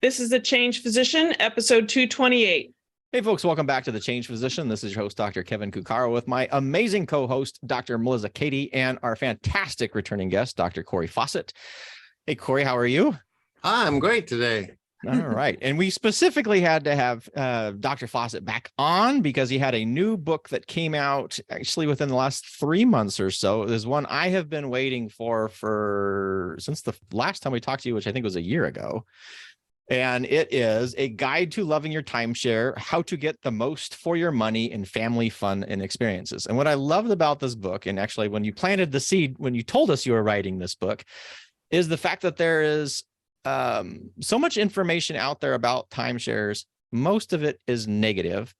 This is The Change Physician, episode 228. Hey, folks, welcome back to The Change Physician. This is your host, Dr. Kevin Cuccaro, with my amazing co-host, Dr. Melissa Cady, and our fantastic returning guest, Dr. Cory Fawcett. Hey, Cory, how are you? I'm great today. All right. And we specifically had to have Dr. Fawcett back on because he had a new book that came out actually within the last 3 months or so. There's one I have been waiting for since the last time we talked to you, which I think was a year ago. And it is A Guide to Loving Your Timeshare, How to Get the Most for Your Money in Family Fun and Experiences. And what I loved about this book, and actually when you planted the seed, when you told us you were writing this book, is the fact that there is so much information out there about timeshares. Most of it is negative.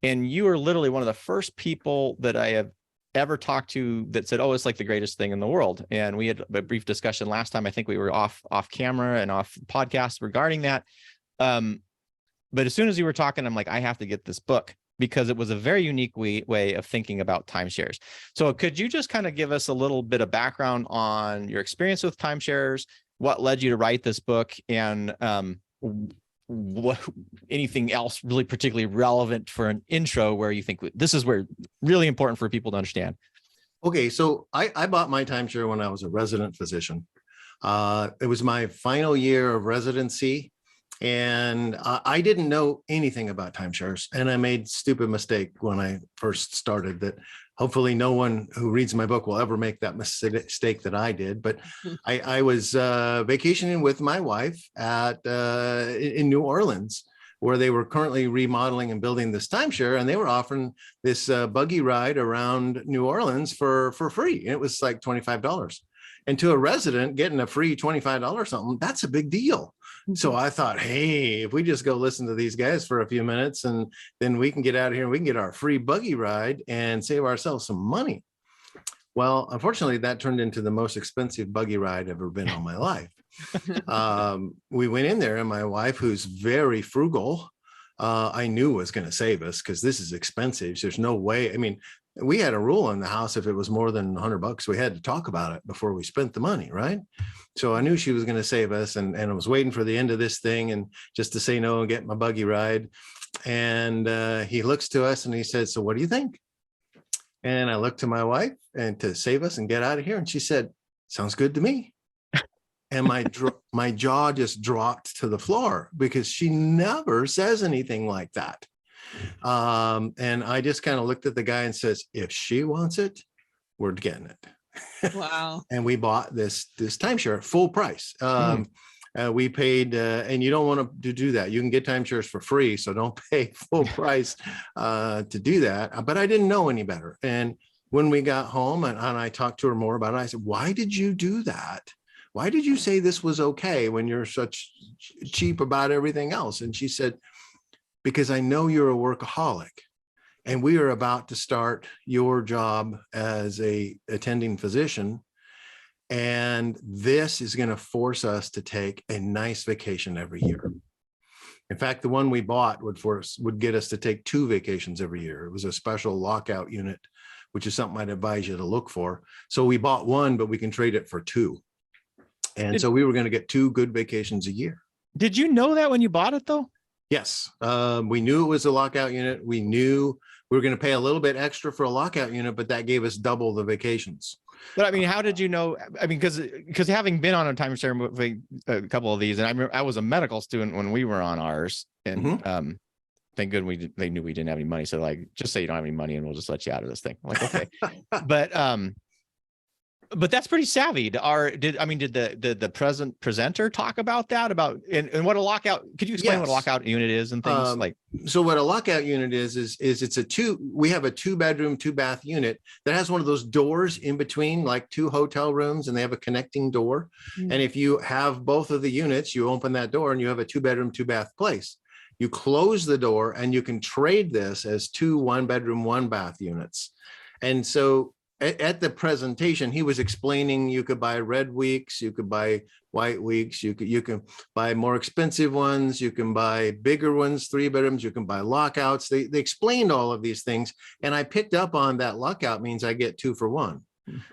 And you are literally one of the first people that I have ever talked to that said, oh, it's like the greatest thing in the world. And we had a brief discussion last time. I think we were off camera and off podcast regarding that. But as soon as you were talking, I'm like, I have to get this book because it was a very unique way of thinking about timeshares. So could you just kind of give us a little bit of background on your experience with timeshares, what led you to write this book, and what anything else really particularly relevant for an intro where you think this is where really important for people to understand? Okay, so I bought my timeshare when I was a resident physician. It was my final year of residency, and I didn't know anything about timeshares, and I made a stupid mistake when I first started that hopefully no one who reads my book will ever make that mistake that I did. But I was vacationing with my wife in New Orleans, where they were currently remodeling and building this timeshare, and they were offering this buggy ride around New Orleans for free. And it was like $25. And to a resident, getting a free $25 something, that's a big deal. So I thought, hey, if we just go listen to these guys for a few minutes, and then we can get out of here and we can get our free buggy ride and save ourselves some money. Well, unfortunately, that turned into the most expensive buggy ride I've ever been on my life. We went in there, and my wife, who's very frugal, I knew was going to save us because this is expensive. So there's no way. I mean, we had a rule in the house. If it was more than $100, we had to talk about it before we spent the money, right? So I knew she was going to save us, and I was waiting for the end of this thing and just to say no and get my buggy ride. And he looks to us and he said, so what do you think? And I looked to my wife and to save us and get out of here. And she said, sounds good to me. And my jaw just dropped to the floor because she never says anything like that. And I just kind of looked at the guy and says, if she wants it, we're getting it. Wow. And we bought this timeshare at full price. We paid, and you don't want to do that. You can get timeshares for free, so don't pay full price to do that. But I didn't know any better. And when we got home and I talked to her more about it, I said, why did you do that? Why did you say this was okay when you're such cheap about everything else? And she said, because I know you're a workaholic, and we are about to start your job as a attending physician. And this is going to force us to take a nice vacation every year. In fact, the one we bought would get us to take 2 vacations every year. It was a special lockout unit, which is something I'd advise you to look for. So we bought one, but we can trade it for 2. And so we were going to get 2 good vacations a year. Did you know that when you bought it, though? Yes. We knew it was a lockout unit. We knew we were going to pay a little bit extra for a lockout unit, but that gave us double the vacations. But I mean, how did you know? I mean, because having been on a timeshare a couple of these, and I remember I was a medical student when we were on ours, and thank goodness they knew we didn't have any money. So like, just say you don't have any money and we'll just let you out of this thing. I'm like, okay. But that's pretty savvy. Did the presenter talk about that? And what a lockout? Could you explain what a lockout unit is and things like? So what a lockout unit is it's we have a 2-bedroom, 2-bath unit that has one of those doors in between, like 2 hotel rooms, and they have a connecting door. And if you have both of the units, you open that door and you have a 2-bedroom, 2-bath place. You close the door and you can trade this as 2 1-bedroom, 1-bath units. And so at the presentation, he was explaining you could buy red weeks, you could buy white weeks, you can buy more expensive ones, you can buy bigger ones, 3 bedrooms, you can buy lockouts. They explained all of these things, and I picked up on that. Lockout means I get 2 for 1.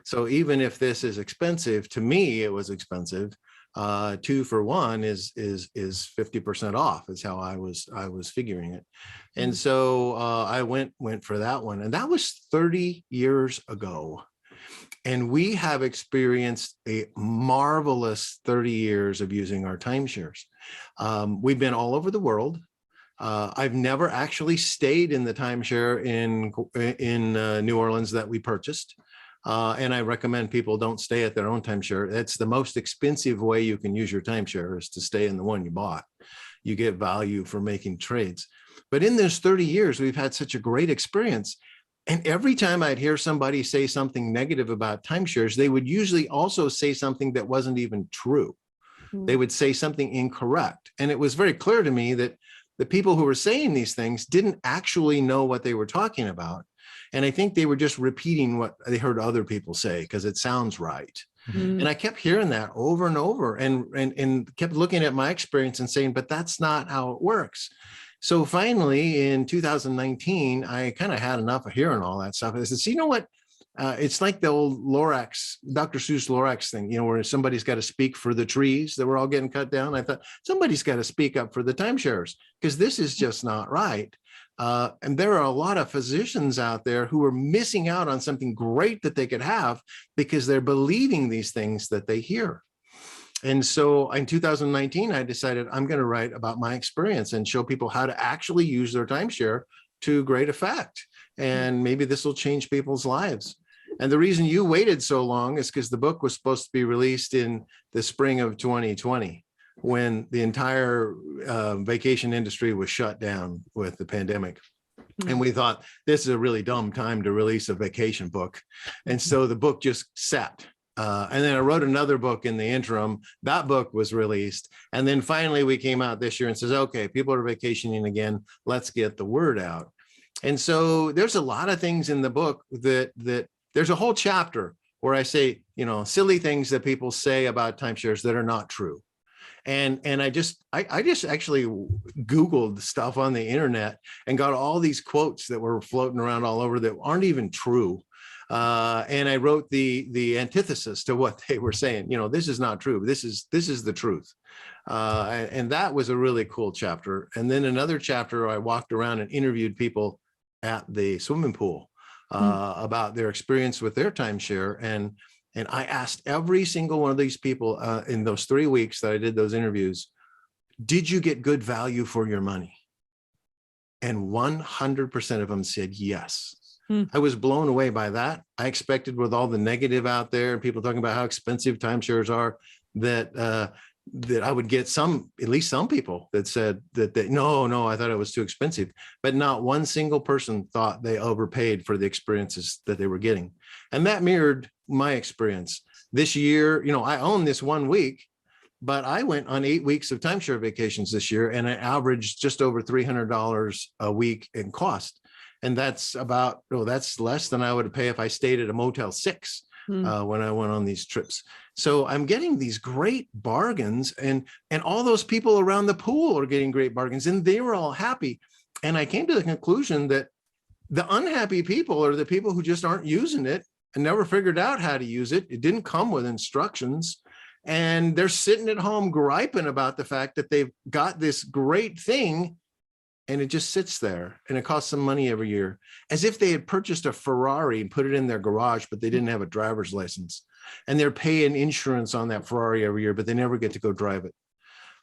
So even if this is expensive, to me it was expensive, 2 for 1 is 50% off is how I was figuring it. And so I went for that one, and that was 30 years ago. And we have experienced a marvelous 30 years of using our timeshares. We've been all over the world. I've never actually stayed in the timeshare in New Orleans that we purchased. And I recommend people don't stay at their own timeshare. It's the most expensive way you can use your timeshare is to stay in the one you bought. You get value for making trades. But in those 30 years, we've had such a great experience. And every time I'd hear somebody say something negative about timeshares, they would usually also say something that wasn't even true. They would say something incorrect. And it was very clear to me that the people who were saying these things didn't actually know what they were talking about. And I think they were just repeating what they heard other people say because it sounds right. And I kept hearing that over and over and kept looking at my experience and saying, but that's not how it works. So finally, in 2019, I kind of had enough of hearing all that stuff. I said, so you know what? It's like the old Lorax, Dr. Seuss Lorax thing, where somebody's got to speak for the trees that were all getting cut down. I thought somebody's got to speak up for the timeshares because this is just not right. And there are a lot of physicians out there who are missing out on something great that they could have because they're believing these things that they hear. And so in 2019, I decided I'm going to write about my experience and show people how to actually use their timeshare to great effect. And maybe this will change people's lives. And the reason you waited so long is because the book was supposed to be released in the spring of 2020, when the entire vacation industry was shut down with the pandemic. And we thought this is a really dumb time to release a vacation book. And so the book just sat. And then I wrote another book in the interim. That book was released. And then finally we came out this year and says, okay, people are vacationing again. Let's get the word out. And so there's a lot of things in the book that there's a whole chapter where I say, silly things that people say about timeshares that are not true. And I just actually Googled stuff on the internet and got all these quotes that were floating around all over that aren't even true. And I wrote the antithesis to what they were saying. This is not true. This is the truth. And that was a really cool chapter. And then another chapter, I walked around and interviewed people at the swimming pool about their experience with their timeshare. And I asked every single one of these people in those 3 weeks that I did those interviews, did you get good value for your money? And 100% of them said yes. I was blown away by that. I expected, with all the negative out there and people talking about how expensive timeshares are, that I would get at least some people that said that no, I thought it was too expensive. But not one single person thought they overpaid for the experiences that they were getting. And that mirrored my experience. This year, I own this 1 week, but I went on 8 weeks of timeshare vacations this year, and I averaged just over $300 a week in cost. And that's that's less than I would pay if I stayed at a Motel 6 when I went on these trips. So I'm getting these great bargains, and all those people around the pool are getting great bargains, and they were all happy. And I came to the conclusion that the unhappy people are the people who just aren't using it and never figured out how to use it. It didn't come with instructions. And they're sitting at home griping about the fact that they've got this great thing and it just sits there and it costs them money every year, as if they had purchased a Ferrari and put it in their garage, but they didn't have a driver's license, and they're paying insurance on that Ferrari every year, but they never get to go drive it.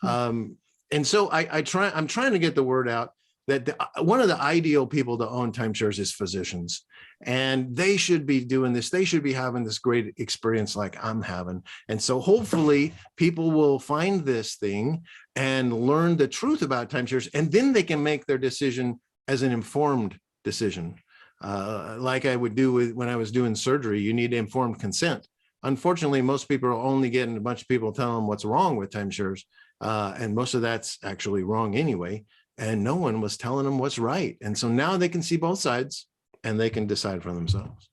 And so I'm trying to get the word out that one of the ideal people to own timeshares is physicians, and they should be doing this. They should be having this great experience like I'm having. And so hopefully people will find this thing and learn the truth about timeshares, and then they can make their decision as an informed decision. Like I would do when I was doing surgery, you need informed consent. Unfortunately, most people are only getting a bunch of people telling them what's wrong with timeshares. And most of that's actually wrong anyway. And no one was telling them what's right. And so now they can see both sides and they can decide for themselves.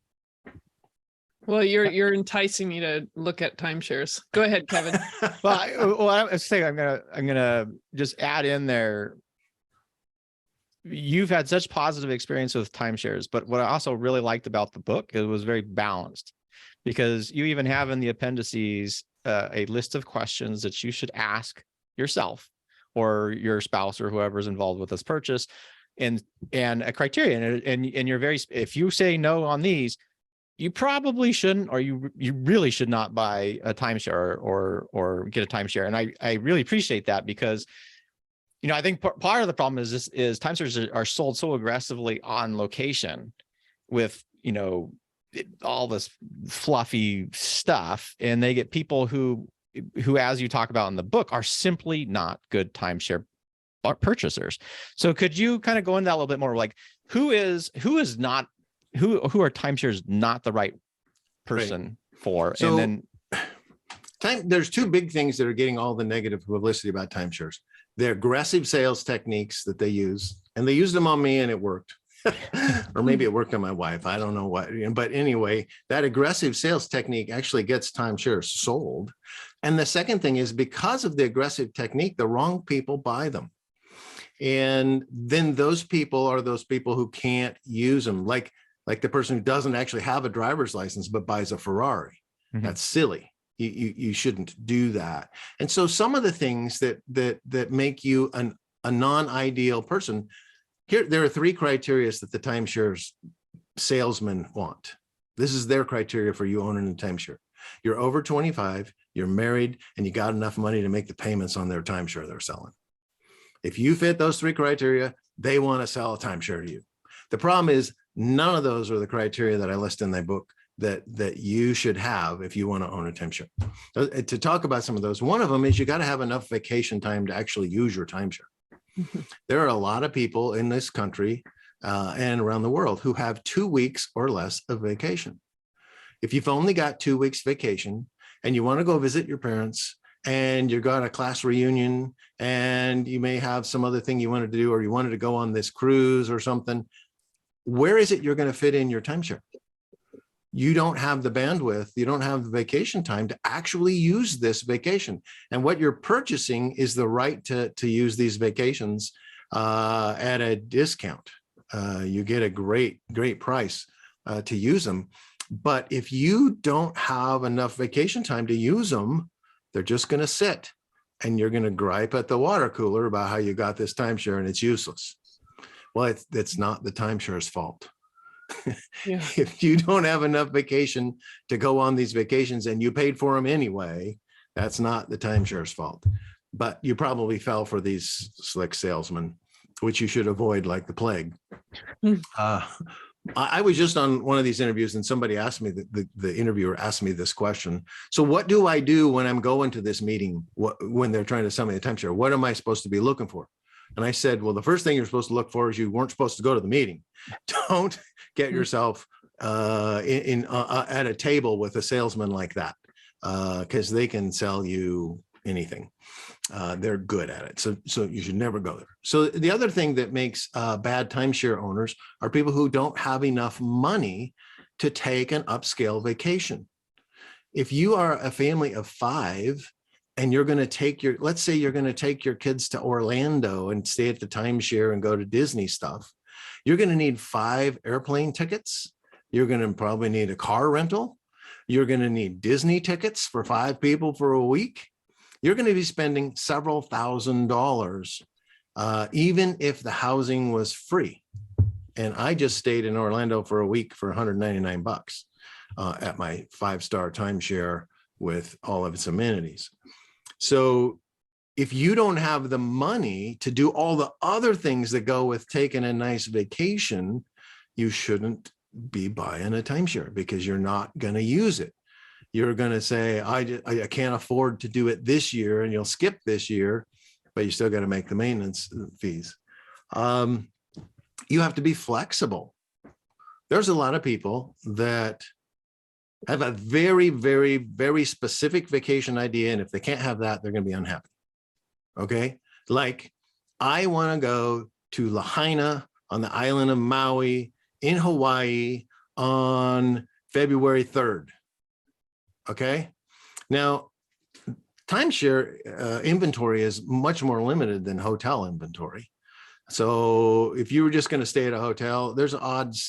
Well, you're enticing me to look at timeshares. Go ahead, Kevin. Well, I was saying, I'm gonna just add in there. You've had such positive experience with timeshares, but what I also really liked about the book, it was very balanced, because you even have in the appendices a list of questions that you should ask yourself or your spouse or whoever's involved with this purchase, and a criterion. And you're very, if you say no on these, you probably shouldn't, or you really should not buy a timeshare or get a timeshare. And I really appreciate that, because, you know, I think part of the problem is timeshares are sold so aggressively on location with, you know, all this fluffy stuff, and they get people who, as you talk about in the book, are simply not good timeshare purchasers. So could you kind of go into that a little bit more? Like, who are timeshares not the right person for? So, and then there's two big things that are getting all the negative publicity about timeshares. They're aggressive sales techniques that they use, and they used them on me and it worked. Or maybe it worked on my wife. I don't know what, but anyway, that aggressive sales technique actually gets timeshares sold. And the second thing is, because of the aggressive technique, the wrong people buy them. And then those people are those people who can't use them, like the person who doesn't actually have a driver's license but buys a Ferrari. Mm-hmm. That's silly. You shouldn't do that. And so some of the things that make you a non-ideal person, there are three criteria that the timeshares salesmen want. This is their criteria for you owning a timeshare. You're over 25, you're married, and you got enough money to make the payments on their timeshare they're selling. If you fit those three criteria, they want to sell a timeshare to you. The problem is, none of those are the criteria that I list in my book that you should have if you want to own a timeshare. To talk about some of those, one of them is you got to have enough vacation time to actually use your timeshare. There are a lot of people in this country and around the world who have 2 weeks or less of vacation. If you've only got 2 weeks vacation and you want to go visit your parents, and you've got a class reunion, and you may have some other thing you wanted to do, or you wanted to go on this cruise or something, where is it you're going to fit in your timeshare? You don't have the bandwidth, you don't have the vacation time to actually use this vacation. And what you're purchasing is the right to use these vacations at a discount. You get a great price to use them. But if you don't have enough vacation time to use them, they're just going to sit, and you're going to gripe at the water cooler about how you got this timeshare and it's useless. Well, it's not the timeshare's fault. Yeah. If you don't have enough vacation to go on these vacations and you paid for them anyway, that's not the timeshare's fault. But you probably fell for these slick salesmen, which you should avoid like the plague. I was just on one of these interviews, and somebody asked me, the interviewer asked me this question. So what do I do when I'm going to this meeting, when they're trying to sell me a timeshare? What am I supposed to be looking for? And I said, well, the first thing you're supposed to look for is you weren't supposed to go to the meeting. Don't get yourself at a table with a salesman like that, because they can sell you anything. They're good at it. So you should never go there. So the other thing that makes bad timeshare owners are people who don't have enough money to take an upscale vacation. If you are a family of 5 and you're going to take let's say you're going to take your kids to Orlando and stay at the timeshare and go to Disney stuff, you're going to need 5 airplane tickets. You're going to probably need a car rental. You're going to need Disney tickets for 5 people for a week. You're going to be spending several $1,000s, even if the housing was free. And I just stayed in Orlando for a week for $199 at my 5-star timeshare with all of its amenities. So if you don't have the money to do all the other things that go with taking a nice vacation, you shouldn't be buying a timeshare, because you're not going to use it. You're going to say, I can't afford to do it this year, and you'll skip this year, but you still got to make the maintenance fees. You have to be flexible. There's a lot of people that have a very, very, very specific vacation idea, and if they can't have that, they're going to be unhappy. Okay? Like, I want to go to Lahaina on the island of Maui in Hawaii on February 3rd. Okay. Now, timeshare inventory is much more limited than hotel inventory. So if you were just going to stay at a hotel, there's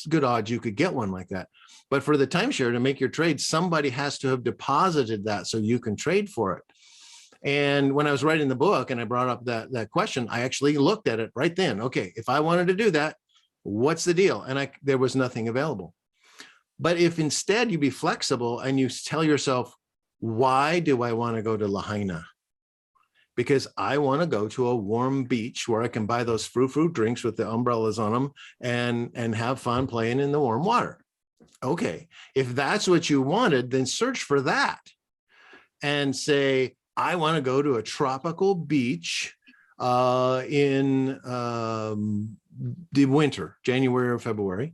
good odds you could get one like that. But for the timeshare, to make your trade, somebody has to have deposited that so you can trade for it. And when I was writing the book and I brought up that question, I actually looked at it right then. Okay, if I wanted to do that, what's the deal? And there was nothing available. But if instead you be flexible and you tell yourself, why do I want to go to Lahaina? Because I want to go to a warm beach where I can buy those frou-frou drinks with the umbrellas on them and have fun playing in the warm water. Okay, if that's what you wanted, then search for that and say, I want to go to a tropical beach in the winter, January or February.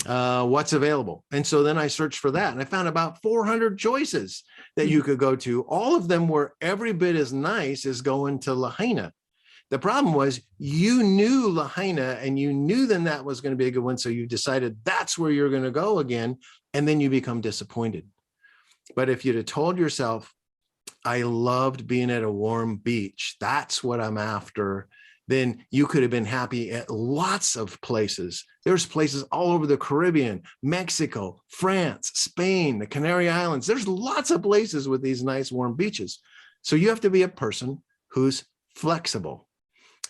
What's available? And so then I searched for that and I found about 400 choices that you could go to. All of them were every bit as nice as going to Lahaina. The problem was you knew Lahaina and you knew then that was going to be a good one. So you decided that's where you're going to go again. And then you become disappointed. But if you'd have told yourself, I loved being at a warm beach, that's what I'm after, then you could have been happy at lots of places. There's places all over the Caribbean, Mexico, France, Spain, the Canary Islands. There's lots of places with these nice warm beaches. So you have to be a person who's flexible.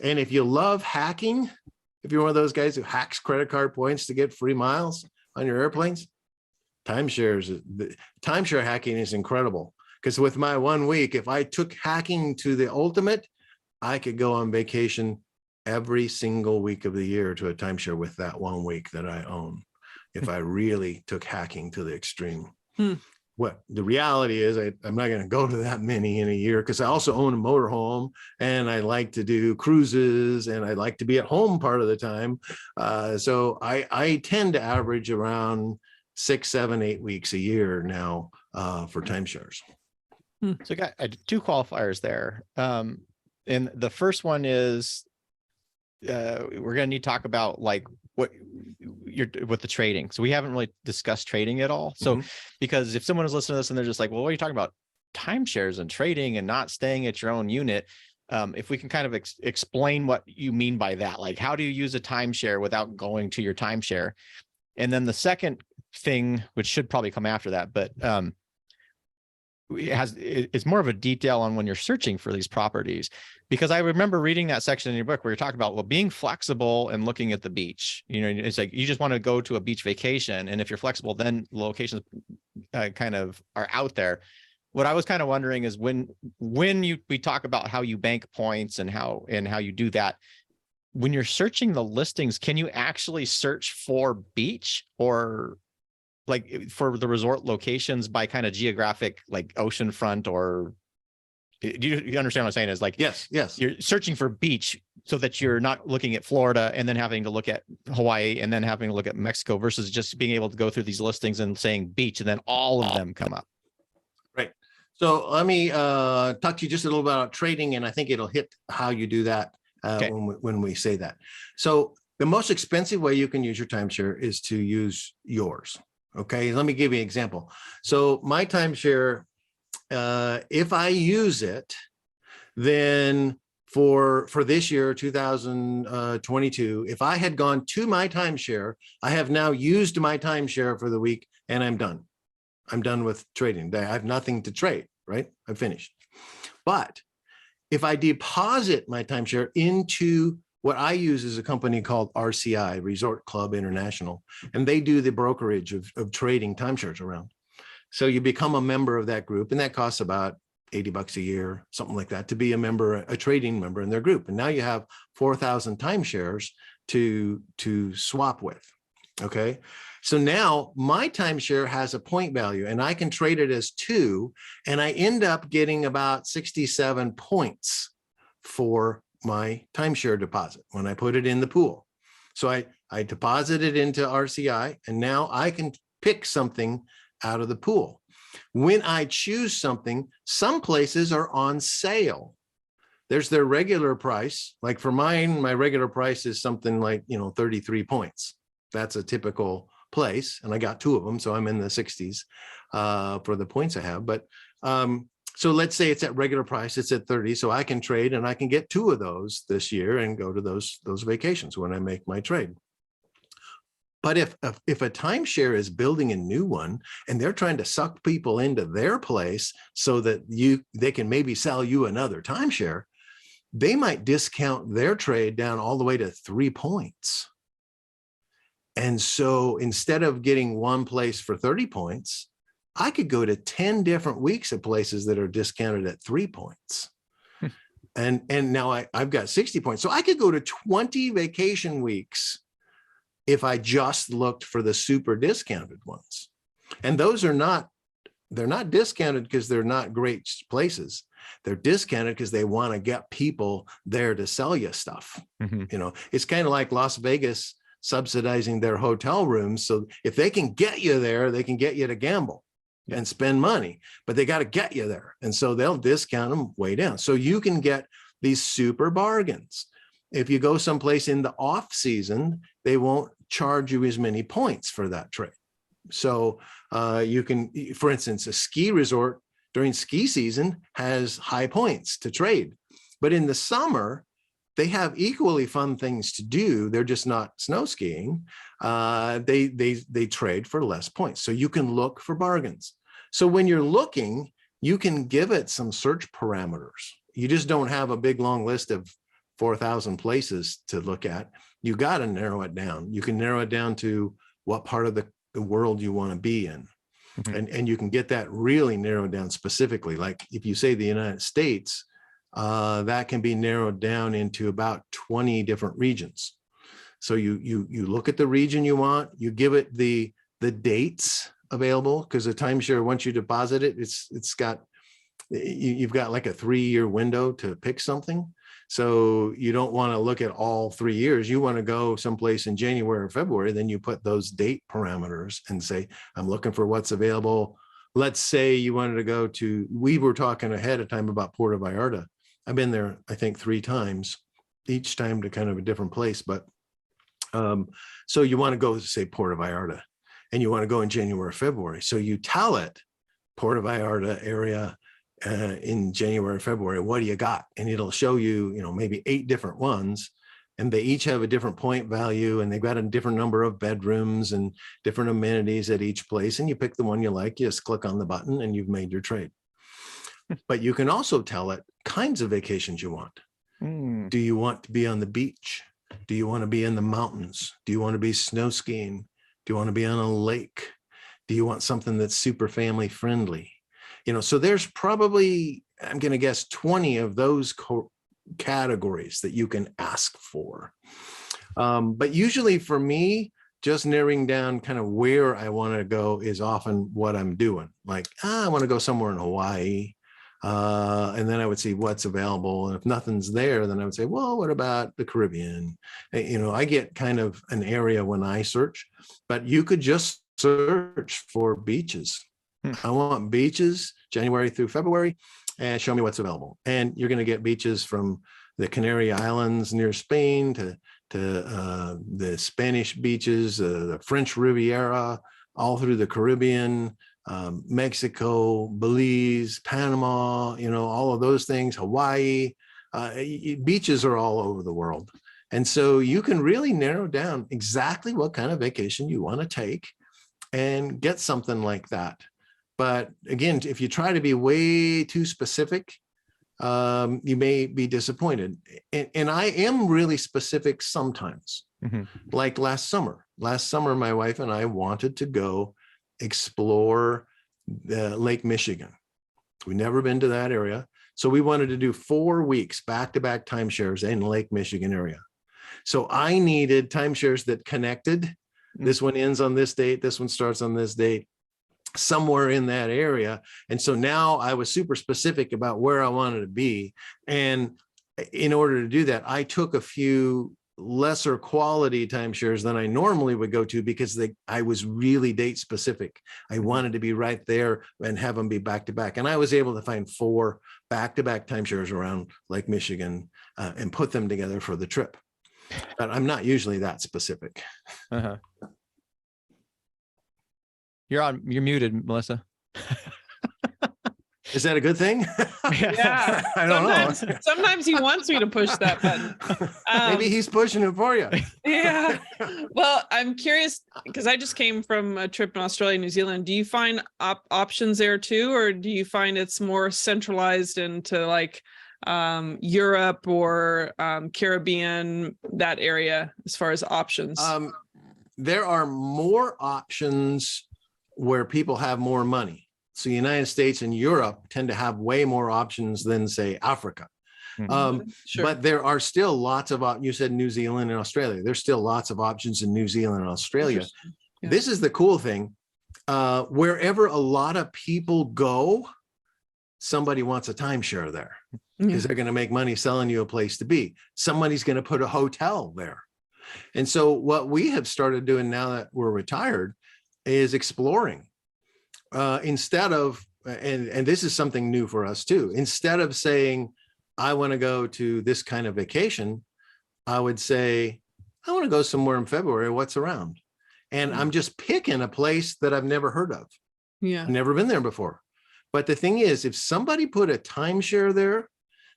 And if you love hacking, if you're one of those guys who hacks credit card points to get free miles on your airplanes, timeshare hacking is incredible. Because with my 1 week, if I took hacking to the ultimate, I could go on vacation every single week of the year to a timeshare with that 1 week that I own, if I really took hacking to the extreme. What the reality is, I'm not going to go to that many in a year because I also own a motorhome and I like to do cruises and I like to be at home part of the time. So I tend to average around 6, 7, 8 weeks a year now for timeshares. So I got two qualifiers there. And the first one is we're going to need to talk about like what you're with the trading. So we haven't really discussed trading at all. So because if someone is listening to this and they're just like, well, what are you talking about? Timeshares and trading and not staying at your own unit. If we can kind of explain what you mean by that, like how do you use a timeshare without going to your timeshare? And then the second thing, which should probably come after that, but it's more of a detail on when you're searching for these properties, because I remember reading that section in your book where you're talking about, well, being flexible and looking at the beach. You know, it's like you just want to go to a beach vacation, and if you're flexible, then locations kind of are out there. What I was kind of wondering is when we talk about how you bank points and how you do that, when you're searching the listings, can you actually search for beach or like for the resort locations by kind of geographic, like oceanfront, or do you understand what I'm saying? Is like, yes, you're searching for beach so that you're not looking at Florida and then having to look at Hawaii and then having to look at Mexico versus just being able to go through these listings and saying beach and then all of them come up. Right. So let me talk to you just a little bit about trading, and I think it'll hit how you do that Okay. when we say that. So the most expensive way you can use your timeshare is to use yours. Okay, let me give you an example. So my timeshare, if I use it, then for this year, 2022, if I had gone to my timeshare, I have now used my timeshare for the week and I'm done. I'm done with trading. I have nothing to trade, right? I'm finished. But if I deposit my timeshare into what I use is a company called RCI, Resort Club International, and they do the brokerage of trading timeshares around. So you become a member of that group, and that costs about $80 a year, something like that, to be a member, a trading member in their group. And now you have 4,000 timeshares to swap with. Okay. So now my timeshare has a point value and I can trade it as 2, and I end up getting about 67 points for my timeshare deposit when I put it in the pool. So I deposit it into RCI, and now I can pick something out of the pool. When I choose something, some places are on sale. There's their regular price. Like for mine, my regular price is something like, 33 points. That's a typical place. And I got 2 of them. So I'm in the 60s for the points I have. But So let's say it's at regular price, it's at 30. So I can trade and I can get 2 of those this year and go to those vacations when I make my trade. But if a timeshare is building a new one and they're trying to suck people into their place so that they can maybe sell you another timeshare, they might discount their trade down all the way to 3 points. And so instead of getting one place for 30 points, I could go to 10 different weeks of places that are discounted at 3 points. And now I've got 60 points. So I could go to 20 vacation weeks if I just looked for the super discounted ones. And those are not, they're not discounted because they're not great places. They're discounted because they want to get people there to sell you stuff. You know, it's kind of like Las Vegas subsidizing their hotel rooms. So if they can get you there, they can get you to gamble and spend money, but they got to get you there. And so they'll discount them way down. So you can get these super bargains. If you go someplace in the off season, they won't charge you as many points for that trade. So you can, for instance, a ski resort during ski season has high points to trade, but in the summer, they have equally fun things to do. They're just not snow skiing. They trade for less points. So you can look for bargains. So when you're looking, you can give it some search parameters. You just don't have a big long list of 4,000 places to look at. You got to narrow it down. You can narrow it down to what part of the world you want to be in. And you can get that really narrowed down specifically. Like if you say the United States, that can be narrowed down into about 20 different regions. So you look at the region you want, you give it the dates available, because a timeshare, once you deposit it, you've got like a 3-year window to pick something. So you don't want to look at all 3 years. You want to go someplace in January or February, then you put those date parameters and say, I'm looking for what's available. Let's say you wanted to go to, we were talking ahead of time about Puerto Vallarta. I've been there, I think 3 times, each time to kind of a different place. But so you want to go, say, Puerto Vallarta, and you want to go in January or February. So you tell it, Puerto Vallarta area in January, February, what do you got? And it'll show you, maybe 8 different ones, and they each have a different point value, and they've got a different number of bedrooms and different amenities at each place. And you pick the one you like, you just click on the button and you've made your trade. But you can also tell it kinds of vacations you want. Do you want to be on the beach? Do you want to be in the mountains? Do you want to be snow skiing? Do you want to be on a lake? Do you want something that's super family friendly? So there's probably, I'm going to guess, 20 of those categories that you can ask for. But usually for me, just narrowing down kind of where I want to go is often what I'm doing. Like, I want to go somewhere in Hawaii. And then I would see what's available. And if nothing's there, then I would say, well, what about the Caribbean? I get kind of an area when I search, but you could just search for beaches. I want beaches January through February, and show me what's available. And you're going to get beaches from the Canary Islands near Spain to the Spanish beaches, the French Riviera, all through the Caribbean, Mexico, Belize, Panama, all of those things, Hawaii. Beaches are all over the world. And so you can really narrow down exactly what kind of vacation you want to take and get something like that. But again, if you try to be way too specific, you may be disappointed. And I am really specific sometimes. Like last summer, my wife and I wanted to go explore Lake Michigan. We've never been to that area. So we wanted to do 4 weeks back-to-back timeshares in Lake Michigan area. So I needed timeshares that connected. This one ends on this date. This one starts on this date, somewhere in that area. And so now I was super specific about where I wanted to be. And in order to do that, I took a few lesser quality timeshares than I normally would go to, because I was really date specific. I wanted to be right there and have them be back to back. And I was able to find 4 back-to-back timeshares around Lake Michigan and put them together for the trip. But I'm not usually that specific. You're muted, Melissa. Is that a good thing? Yeah. I don't know. Sometimes he wants me to push that button. Maybe he's pushing it for you. Yeah. Well, I'm curious because I just came from a trip in Australia, New Zealand. Do you find options there too, or do you find it's more centralized into like Europe or Caribbean, that area, as far as options? There are more options where people have more money. So the United States and Europe tend to have way more options than, say, Africa. Sure. But there are still lots of, you said New Zealand and Australia. There's still lots of options in New Zealand and Australia. Yeah. This is the cool thing. Wherever a lot of people go, somebody wants a timeshare there because they're going to make money selling you a place to be. Somebody's going to put a hotel there. And so what we have started doing now that we're retired is exploring. Instead of, and this is something new for us too, instead of saying, I want to go to this kind of vacation, I would say, I want to go somewhere in February, what's around? And I'm just picking a place that I've never heard of. Yeah. I've never been there before. But the thing is, if somebody put a timeshare there,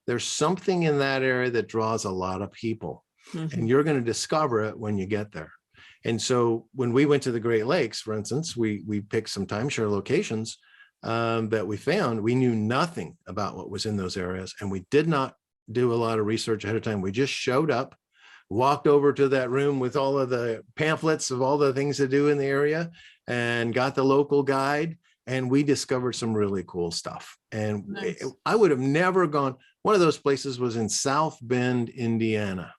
there's something in that area that draws a lot of people. And you're going to discover it when you get there. And so when we went to the Great Lakes, for instance, we picked some timeshare locations that we found. We knew nothing about what was in those areas, and we did not do a lot of research ahead of time. We just showed up, walked over to that room with all of the pamphlets of all the things to do in the area, and got the local guide, and we discovered some really cool stuff. And nice. I would have never gone. One of those places was in South Bend, Indiana.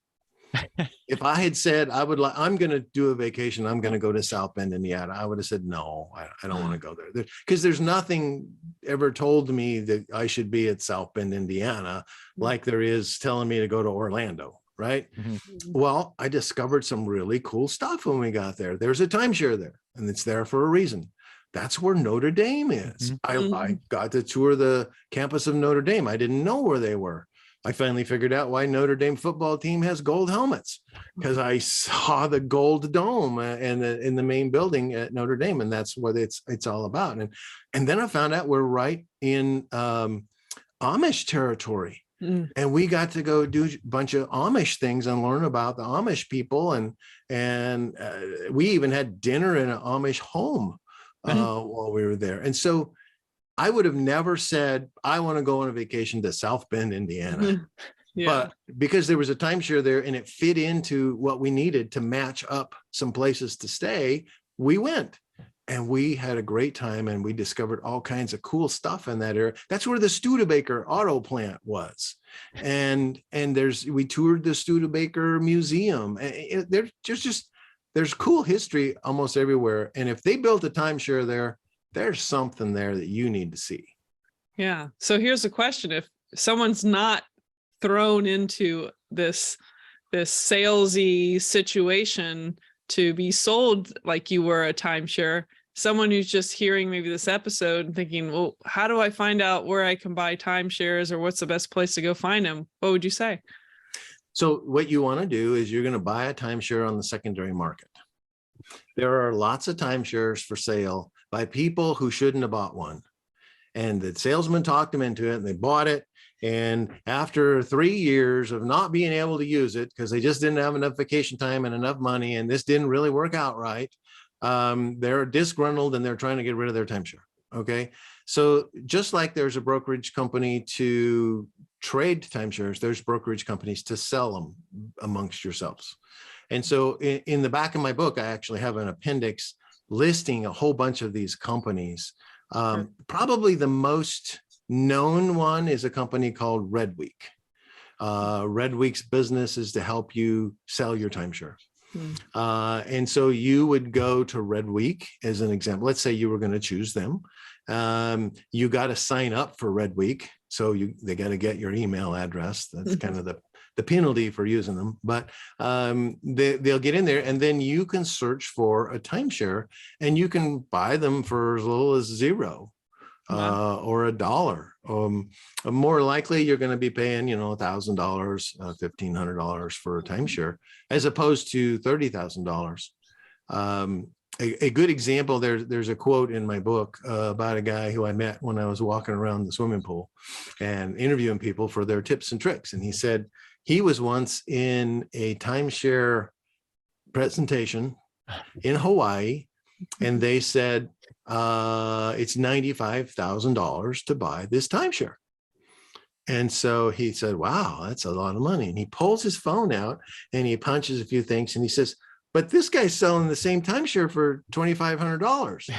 If I had said I'm going to do a vacation, I'm going to go to South Bend, Indiana, I would have said, no, I don't want to go there. Because there's nothing ever told me that I should be at South Bend, Indiana, like there is telling me to go to Orlando, right? Well, I discovered some really cool stuff when we got there. There's a timeshare there, and it's there for a reason. That's where Notre Dame is. I got to tour the campus of Notre Dame. I didn't know where they were. I finally figured out why Notre Dame football team has gold helmets, because I saw the gold dome in the main building at Notre Dame, and that's what it's all about. And then I found out we're right in Amish territory, and we got to go do a bunch of Amish things and learn about the Amish people, and we even had dinner in an Amish home while we were there. And so I would have never said, I want to go on a vacation to South Bend, Indiana. But because there was a timeshare there and it fit into what we needed to match up some places to stay, we went and we had a great time, and we discovered all kinds of cool stuff in that area. That's where the Studebaker auto plant was. And we toured the Studebaker Museum. There's cool history almost everywhere. And if they built a timeshare there, there's something there that you need to see. Yeah. So here's the question. If someone's not thrown into this salesy situation to be sold like you were a timeshare, someone who's just hearing maybe this episode and thinking, well, how do I find out where I can buy timeshares, or what's the best place to go find them? What would you say? So what you want to do is you're going to buy a timeshare on the secondary market. There are lots of timeshares for sale by people who shouldn't have bought one. And the salesman talked them into it, and they bought it. And after 3 years of not being able to use it because they just didn't have enough vacation time and enough money, and this didn't really work out right, they're disgruntled and they're trying to get rid of their timeshare. Okay. So just like there's a brokerage company to trade timeshares, there's brokerage companies to sell them amongst yourselves. And so in the back of my book, I actually have an appendix listing a whole bunch of these companies. Probably the most known one is a company called Red Week. Red Week's business is to help you sell your timeshare. And so you would go to Red Week as an example. Let's say you were going to choose them. You got to sign up for Red Week. So they got to get your email address. That's kind of the penalty for using them, but they'll get in there, and then you can search for a timeshare, and you can buy them for as little as $0 or $1. More likely you're going to be paying, $1,000, $1,500 for a timeshare, as opposed to $30,000. a good example, there's a quote in my book about a guy who I met when I was walking around the swimming pool and interviewing people for their tips and tricks. And he said he was once in a timeshare presentation in Hawaii, and they said it's $95,000 to buy this timeshare. And so he said, wow, that's a lot of money. And he pulls his phone out and he punches a few things and he says, but this guy's selling the same timeshare for $2,500.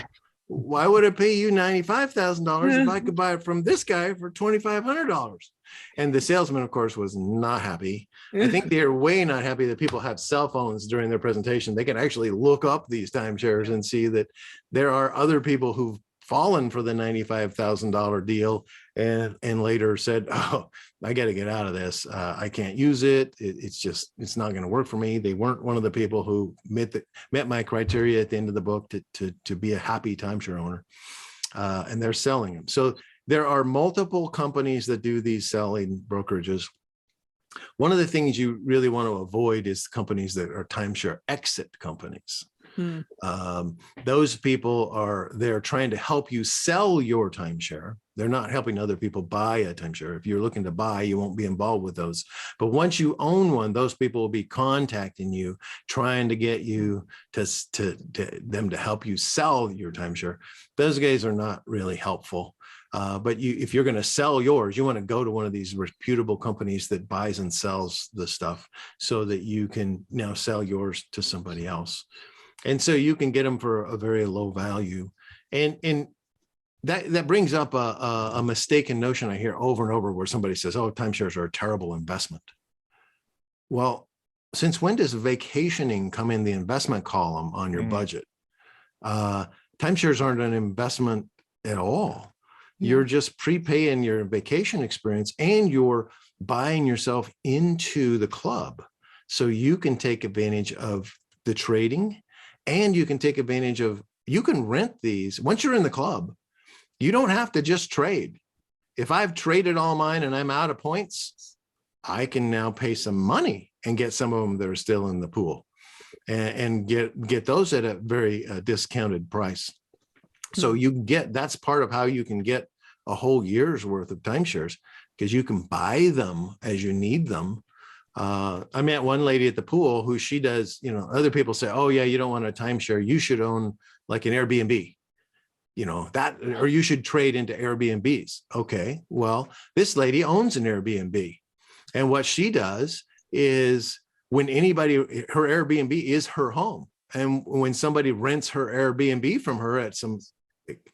Why would I pay you $95,000 if I could buy it from this guy for $2,500? And the salesman, of course, was not happy. I think they're way not happy that people have cell phones during their presentation. They can actually look up these timeshares and see that there are other people who've fallen for the $95,000 deal and later said, oh, I got to get out of this. I can't use it. It's not going to work for me. They weren't one of the people who met my criteria at the end of the book to be a happy timeshare owner. And they're selling them. So there are multiple companies that do these selling brokerages. One of the things you really want to avoid is companies that are timeshare exit companies. Those people they're trying to help you sell your timeshare. They're not helping other people buy a timeshare. If you're looking to buy, you won't be involved with those. But once you own one, those people will be contacting you, trying to get you to them to help you sell your timeshare. Those guys are not really helpful. But if you're going to sell yours, you want to go to one of these reputable companies that buys and sells the stuff so that you can now sell yours to somebody else. And so you can get them for a very low value. And that brings up a mistaken notion I hear over and over where somebody says, oh, timeshares are a terrible investment. Well, since when does vacationing come in the investment column on your budget? Timeshares aren't an investment at all. You're just prepaying your vacation experience and you're buying yourself into the club so you can take advantage of the trading. And you can take advantage of, you can rent these. Once you're in the club, you don't have to just trade. If I've traded all mine and I'm out of points, I can now pay some money and get some of them that are still in the pool and get those at a very discounted price. So that's part of how you can get a whole year's worth of timeshares, because you can buy them as you need them. I met one lady at the pool who she does, other people say, oh yeah, you don't want a timeshare. You should own like an Airbnb, or you should trade into Airbnbs. Okay. Well, this lady owns an Airbnb. And what she does is her Airbnb is her home. And when somebody rents her Airbnb from her at some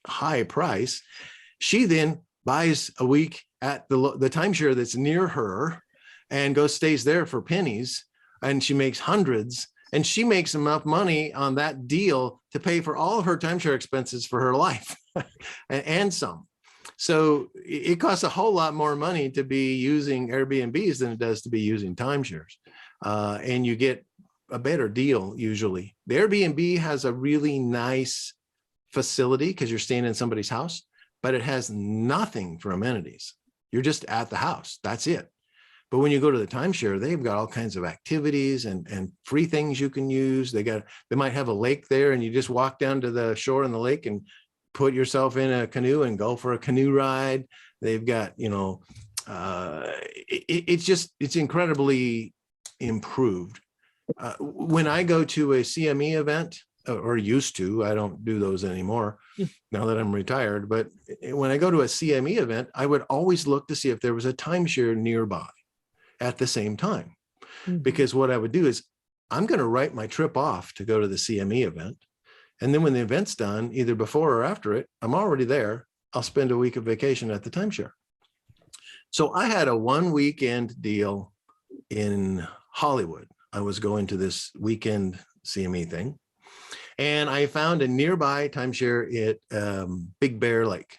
high price, she then buys a week at the timeshare that's near her and stays there for pennies, and she makes hundreds, and she makes enough money on that deal to pay for all of her timeshare expenses for her life and some. So it costs a whole lot more money to be using Airbnbs than it does to be using timeshares. And you get a better deal usually. The Airbnb has a really nice facility because you're staying in somebody's house, but it has nothing for amenities. You're just at the house. That's it. But when you go to the timeshare, they've got all kinds of activities and free things you can use. They might have a lake there, and you just walk down to the shore in the lake and put yourself in a canoe and go for a canoe ride. They've got, it's incredibly improved. When I go to a CME event, or used to, I don't do those anymore now that I'm retired. But when I go to a CME event, I would always look to see if there was a timeshare nearby at the same time. Because what I would do is I'm going to write my trip off to go to the CME event. And then when the event's done, either before or after it, I'm already there. I'll spend a week of vacation at the timeshare. So I had a 1 weekend deal in Hollywood. I was going to this weekend CME thing, and I found a nearby timeshare at Big Bear Lake.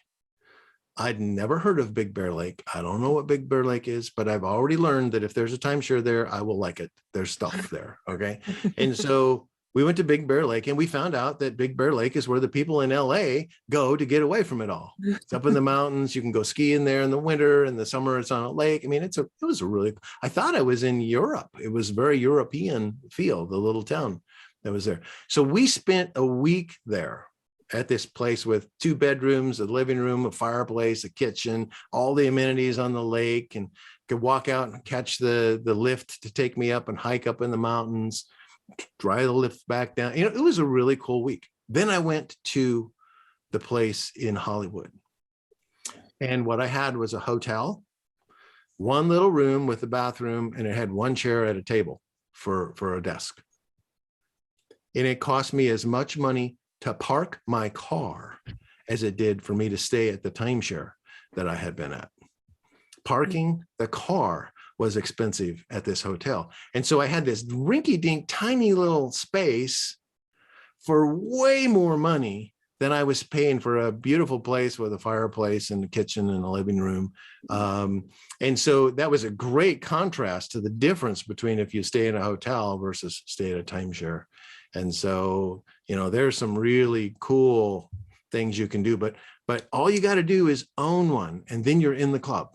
I'd never heard of Big Bear Lake. I don't know what Big Bear Lake is, but I've already learned that if there's a timeshare there, I will like it. There's stuff there. Okay. And so we went to Big Bear Lake, and we found out that Big Bear Lake is where the people in LA go to get away from it all. It's up in the mountains. You can go skiing there in the winter. In the summer, it's on a lake. I mean, I thought I was in Europe. It was very European feel, the little town. that was there. So we spent a week there at this place with 2 bedrooms, a living room, a fireplace, a kitchen, all the amenities on the lake, and could walk out and catch the lift to take me up and hike up in the mountains, drive the lift back down. You know, it was a really cool week. Then I went to the place in Hollywood. And what I had was a hotel, 1 little room with a bathroom, and it had 1 chair at a table for a desk. And it cost me as much money to park my car as it did for me to stay at the timeshare that I had been at. Parking the car was expensive at this hotel. And so I had this rinky-dink tiny little space for way more money than I was paying for a beautiful place with a fireplace and a kitchen and a living room. And so that was a great contrast to the difference between if you stay in a hotel versus stay at a timeshare. And so, you know, there's some really cool things you can do, but all you got to do is own one, and then you're in the club.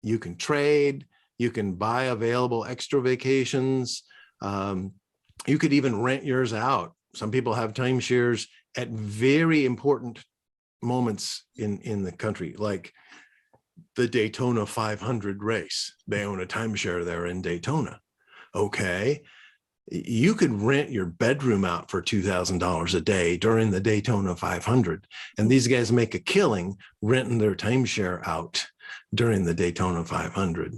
You can trade, you can buy available extra vacations. You could even rent yours out. Some people have timeshares at very important moments in the country, like the Daytona 500 race. They own a timeshare there in Daytona. Okay. You could rent your bedroom out for $2,000 a day during the Daytona 500. And these guys make a killing renting their timeshare out during the Daytona 500.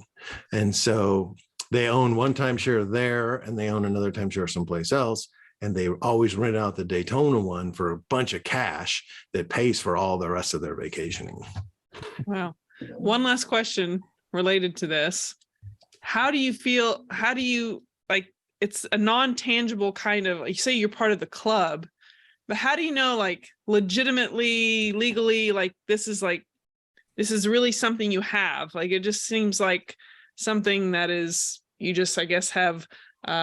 And so they own one timeshare there and they own another timeshare someplace else. And they always rent out the Daytona one for a bunch of cash that pays for all the rest of their vacationing. Wow. One last question related to this. How do you feel? How do you, like, it's a non-tangible kind of, you say you're part of the club, but how do you know, like, legitimately, legally, like, this is really something you have? Like, it just seems like something that is, you just, I guess, have,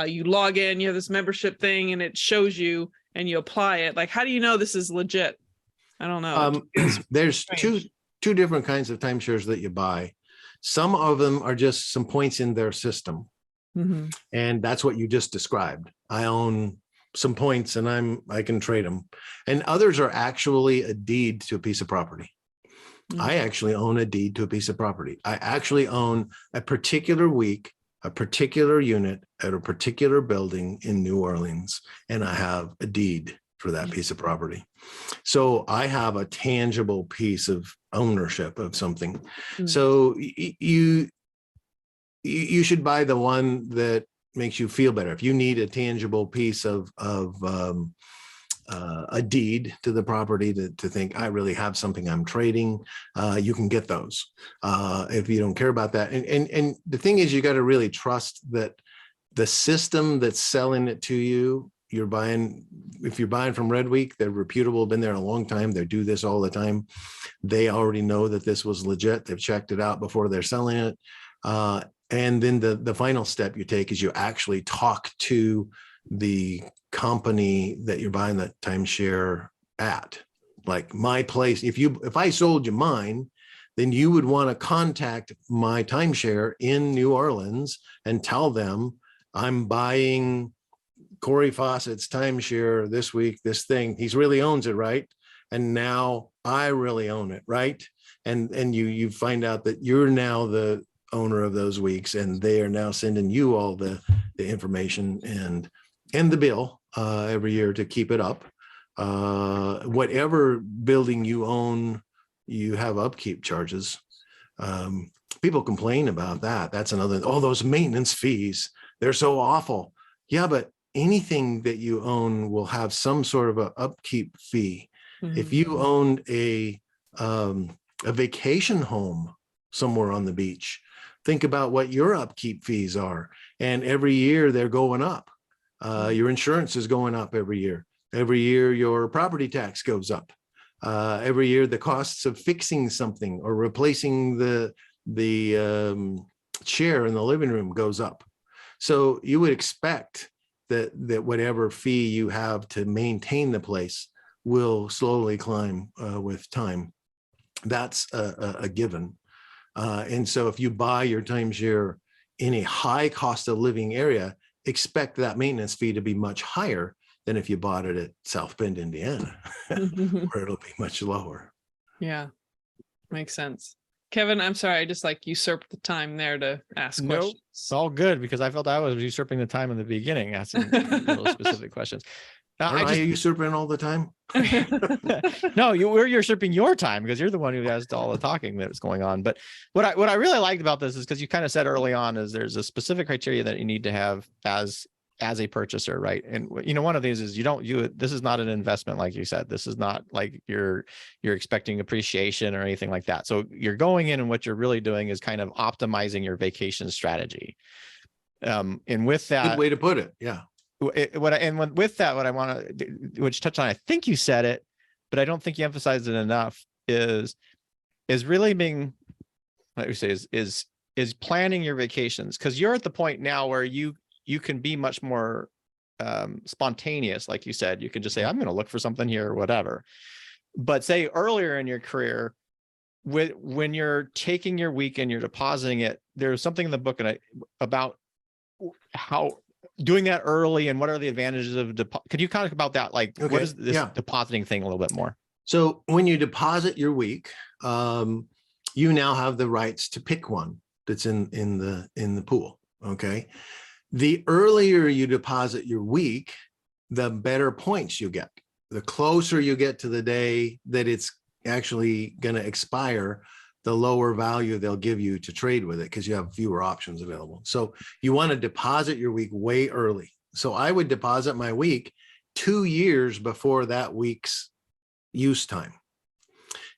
you log in, you have this membership thing and it shows you and you apply it. Like, how do you know this is legit? I don't know. There's two different kinds of timeshares that you buy. Some of them are just some points in their system. Mm-hmm. And that's what you just described. I own some points and I can trade them. And others are actually a deed to a piece of property. Mm-hmm. I actually own a deed to a piece of property. I actually own a particular week, a particular unit at a particular building in New Orleans, and I have a deed for that piece of property. So I have a tangible piece of ownership of something. Mm-hmm. So you should buy the one that makes you feel better. If you need a tangible piece of a deed to the property to think I really have something I'm trading, you can get those. If you don't care about that, and the thing is, you got to really trust that the system that's selling it to you, you're buying. If you're buying from Red Week, they're reputable, been there a long time. They do this all the time. They already know that this was legit. They've checked it out before they're selling it. And then the final step you take is you actually talk to the company that you're buying that timeshare at. Like my place, if I sold you mine, then you would want to contact my timeshare in New Orleans and tell them I'm buying Cory Fawcett's timeshare this week, this thing. He really owns it, right? And now I really own it, right? And you find out that you're now the owner of those weeks, and they are now sending you all the information and the bill every year to keep it up. Whatever building you own, you have upkeep charges. People complain about that. That's another, all those maintenance fees, they're so awful. Yeah, but anything that you own will have some sort of a upkeep fee. Mm-hmm. If you owned a vacation home somewhere on the beach, think about what your upkeep fees are. And every year they're going up. Your insurance is going up every year. Every year your property tax goes up. Every year the costs of fixing something or replacing the chair in the living room goes up. So you would expect that whatever fee you have to maintain the place will slowly climb with time. That's a given. And so if you buy your timeshare in a high cost of living area, expect that maintenance fee to be much higher than if you bought it at South Bend, Indiana, where it'll be much lower. Yeah, makes sense. Kevin, I'm sorry, I just like usurped the time there to ask Nope, questions. it's all good because I felt I was usurping the time in the beginning, asking those specific questions. Aren't I usurping all the time? No, we're usurping your time because you're the one who has all the talking that's going on. But what I really liked about this is because you kind of said early on is there's a specific criteria that you need to have as a purchaser, right? And one of these is this is not an investment, like you said. This is not like you're expecting appreciation or anything like that. So you're going in and what you're really doing is kind of optimizing your vacation strategy. And with that, good way to put it. Yeah. What I want to, which touch on, I think you said it, but I don't think you emphasized it enough, is really being, what you say is planning your vacations, because you're at the point now where you can be much more spontaneous. Like you said, you can just say, I'm going to look for something here or whatever. But say earlier in your career, when you're taking your weekend, you're depositing it, there's something in the book about how doing that early and what are the advantages of could you talk about that? Like, okay. What is this depositing thing a little bit more? So when you deposit your week, you now have the rights to pick one that's in the pool. Okay. The earlier you deposit your week, the better points you get. The closer you get to the day that it's actually going to expire, the lower value they'll give you to trade with it because you have fewer options available. So you want to deposit your week way early. So I would deposit my week 2 years before that week's use time.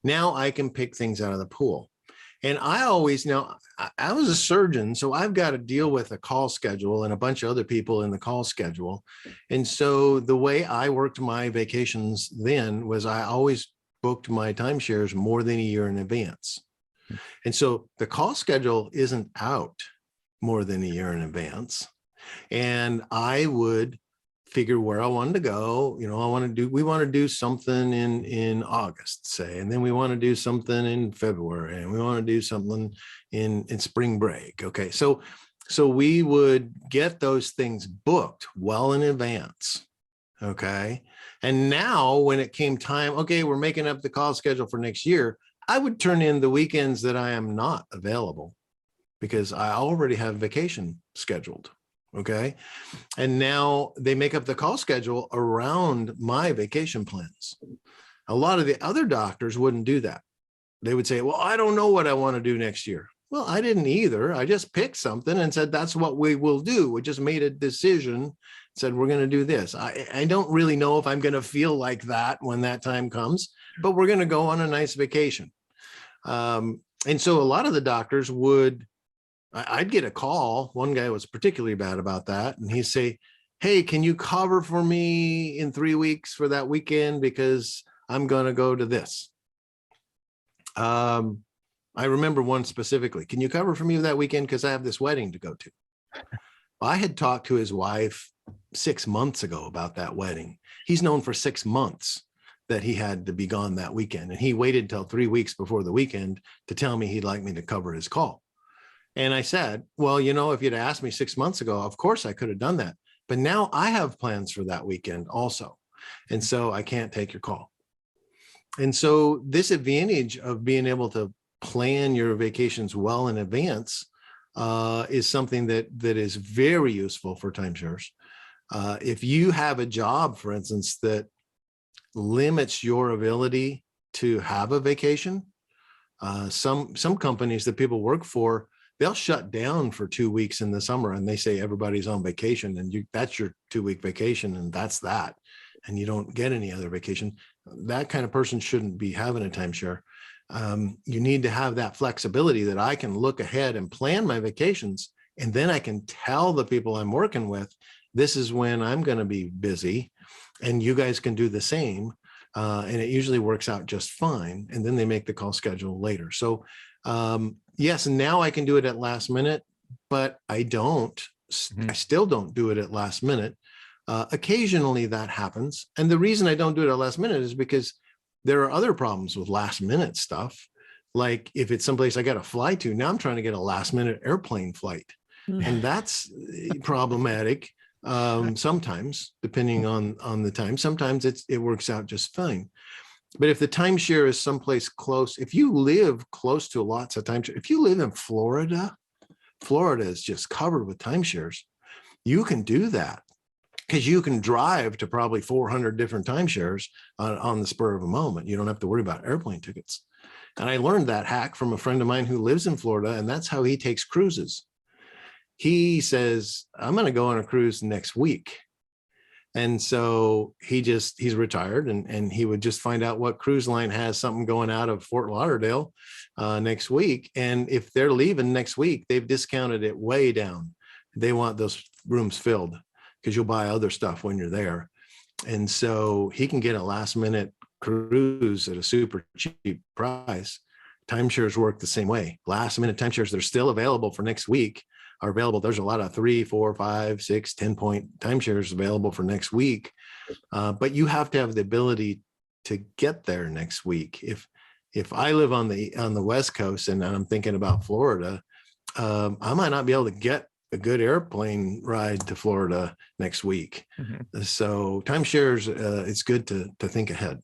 Now I can pick things out of the pool. And I always know I was a surgeon, so I've got to deal with a call schedule and a bunch of other people in the call schedule. And so the way I worked my vacations then was I always booked my timeshares more than a year in advance. And so the call schedule isn't out more than a year in advance. And I would figure where I wanted to go. We want to do something in August, say, and then we want to do something in February, and we want to do something in spring break. Okay. So we would get those things booked well in advance. Okay. And now when it came time, okay, we're making up the call schedule for next year, I would turn in the weekends that I am not available because I already have vacation scheduled. Okay. And now they make up the call schedule around my vacation plans. A lot of the other doctors wouldn't do that. They would say, well, I don't know what I want to do next year. Well, I didn't either. I just picked something and said, that's what we will do. We just made a decision, said, we're going to do this. I don't really know if I'm going to feel like that when that time comes, but we're going to go on a nice vacation. And so a lot of the doctors I'd get a call. One guy was particularly bad about that. And he'd say, hey, can you cover for me in 3 weeks for that weekend? Because I'm going to go to this. I remember one specifically. Can you cover for me that weekend? Because I have this wedding to go to. I had talked to his wife 6 months ago about that wedding. He's known for 6 months that he had to be gone that weekend. And he waited till 3 weeks before the weekend to tell me he'd like me to cover his call. And I said, well, if you'd asked me 6 months ago, of course I could have done that. But now I have plans for that weekend also. And so I can't take your call. And so this advantage of being able to plan your vacations well in advance is something that is very useful for timeshares. If you have a job, for instance, that limits your ability to have a vacation, some companies that people work for, they'll shut down for 2 weeks in the summer and they say everybody's on vacation and that's your 2-week vacation and that's that. And you don't get any other vacation. That kind of person shouldn't be having a timeshare. You need to have that flexibility that I can look ahead and plan my vacations. And then I can tell the people I'm working with, this is when I'm going to be busy and you guys can do the same. And it usually works out just fine. And then they make the call schedule later. So yes, now I can do it at last minute, but I still don't do it at last minute. Occasionally that happens. And the reason I don't do it at last minute is because there are other problems with last minute stuff. Like if it's someplace I got to fly to, now I'm trying to get a last minute airplane flight. And that's problematic Sometimes, depending on the time. Sometimes it works out just fine. But if the timeshare is someplace close, if you live close to lots of timeshare, if you live in Florida, Florida is just covered with timeshares. You can do that because you can drive to probably 400 different timeshares on the spur of a moment. You don't have to worry about airplane tickets. And I learned that hack from a friend of mine who lives in Florida, and that's how he takes cruises. He says, I'm going to go on a cruise next week. And so he's retired, and he would just find out what cruise line has something going out of Fort Lauderdale next week. And if they're leaving next week, they've discounted it way down. They want those rooms filled because you'll buy other stuff when you're there. And so he can get a last minute cruise at a super cheap price. Timeshares work the same way. Last minute timeshares, they're still available for next week, are available. There's a lot of 3, 4, 5, 6, 10-point timeshares available for next week. But you have to have the ability to get there next week. If I live on the West Coast and I'm thinking about Florida, I might not be able to get a good airplane ride to Florida next week. So timeshares, it's good to think ahead.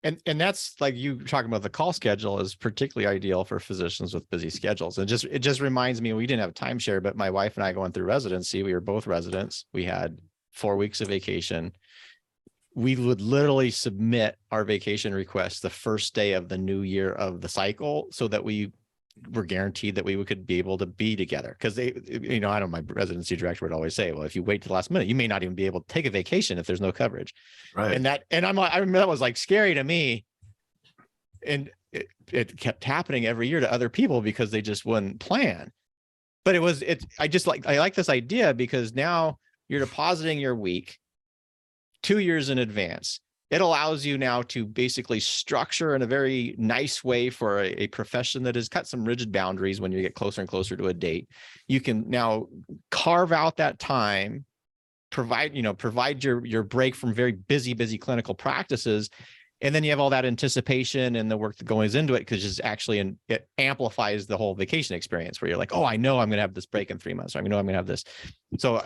And that's like you talking about the call schedule is particularly ideal for physicians with busy schedules. And it just reminds me, we didn't have timeshare, but my wife and I going through residency, we were both residents. We had 4 weeks of vacation. We would literally submit our vacation request the first day of the new year of the cycle so that we were guaranteed that we could be able to be together. Because I know my residency director would always say, well, if you wait to the last minute, you may not even be able to take a vacation if there's no coverage. Right. And I remember that was like scary to me. And it kept happening every year to other people because they just wouldn't plan. But I like this idea because now you're depositing your week 2 years in advance. It allows you now to basically structure in a very nice way for a profession that has cut some rigid boundaries when you get closer and closer to a date. You can now carve out that time, provide your break from very busy clinical practices. And then you have all that anticipation and the work that goes into it because it amplifies the whole vacation experience where you're like, oh, I know I'm going to have this break in 3 months. Or I know I'm going to have this. So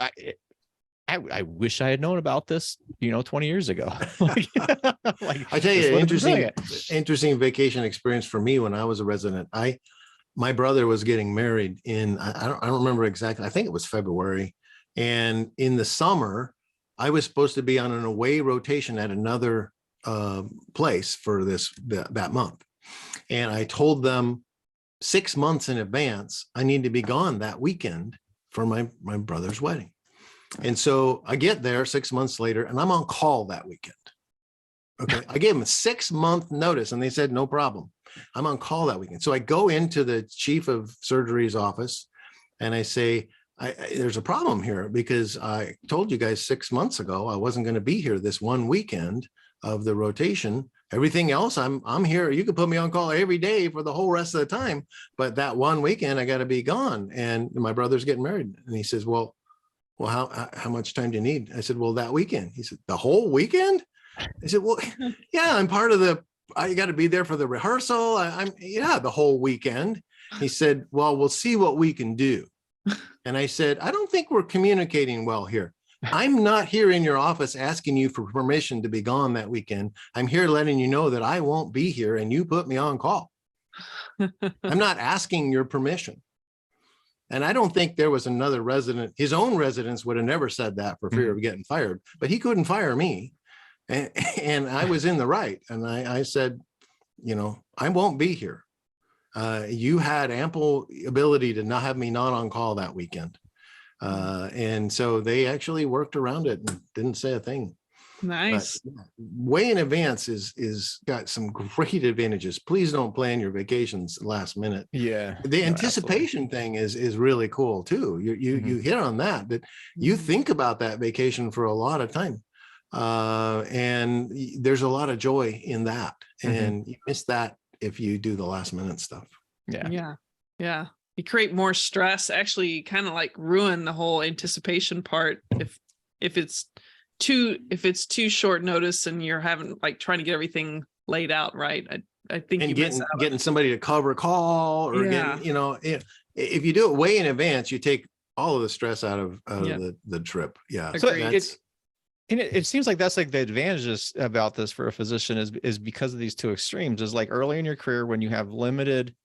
I wish I had known about this, 20 years ago. I tell you, interesting vacation experience for me when I was a resident. My brother was getting married in, I don't remember exactly. I think it was February. And in the summer, I was supposed to be on an away rotation at another place for that month. And I told them 6 months in advance, I need to be gone that weekend for my brother's wedding. And so I get there 6 months later and I'm on call that weekend. Okay. I gave them a 6-month notice and they said, no problem. I'm on call that weekend. So I go into the chief of surgery's office and I say, there's a problem here because I told you guys 6 months ago, I wasn't going to be here this one weekend of the rotation. Everything else, I'm here. You could put me on call every day for the whole rest of the time. But that one weekend, I got to be gone. And my brother's getting married. And he says, well, how much time do you need? I said, well, that weekend. He said, the whole weekend? I said, well, yeah, I'm part of I got to be there for the rehearsal. The whole weekend. He said, well, we'll see what we can do. And I said, I don't think we're communicating well here. I'm not here in your office asking you for permission to be gone that weekend. I'm here letting you know that I won't be here and you put me on call. I'm not asking your permission. And I don't think there was another resident, his own residents would have never said that for fear of getting fired, but he couldn't fire me. And I was in the right. And I said, I won't be here. You had ample ability to not have me not on call that weekend. And so they actually worked around it and didn't say a thing. Nice. But way in advance is got some great advantages. Please don't plan your vacations last minute. Yeah. The anticipation thing is really cool too. You hit on that you think about that vacation for a lot of time. And there's a lot of joy in that. And you miss that if you do the last minute stuff. Yeah. You create more stress, actually kind of like ruin the whole anticipation part if it's too short notice and you're having like trying to get everything laid out right. I think and getting somebody to cover a call or if you do it way in advance, you take all of the stress out of Yeah. the trip. Yeah. So That's- it seems like that's like the advantages about this for a physician is because of these two extremes. Is like early in your career when you have limited,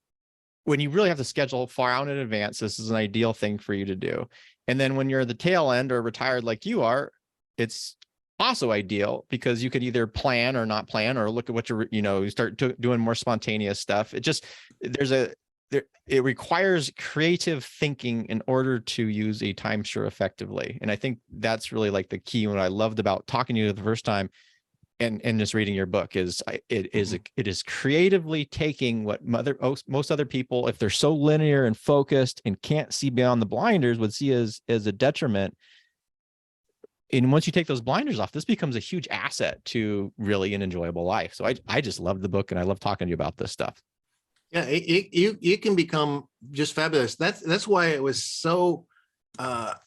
when you really have to schedule far out in advance, this is an ideal thing for you to do. And then when you're at the tail end or retired like you are, it's also ideal because you could either plan or not plan, or look at what you're, you start doing more spontaneous stuff. It just, it requires creative thinking in order to use a timeshare effectively. And I think that's really like the key. What I loved about talking to you the first time and just reading your book is it is creatively taking what most other people, if they're so linear and focused and can't see beyond the blinders, would see as a detriment. And once you take those blinders off, this becomes a huge asset to really an enjoyable life. So I just love the book and I love talking to you about this stuff. Yeah, it can become just fabulous. That's why it was so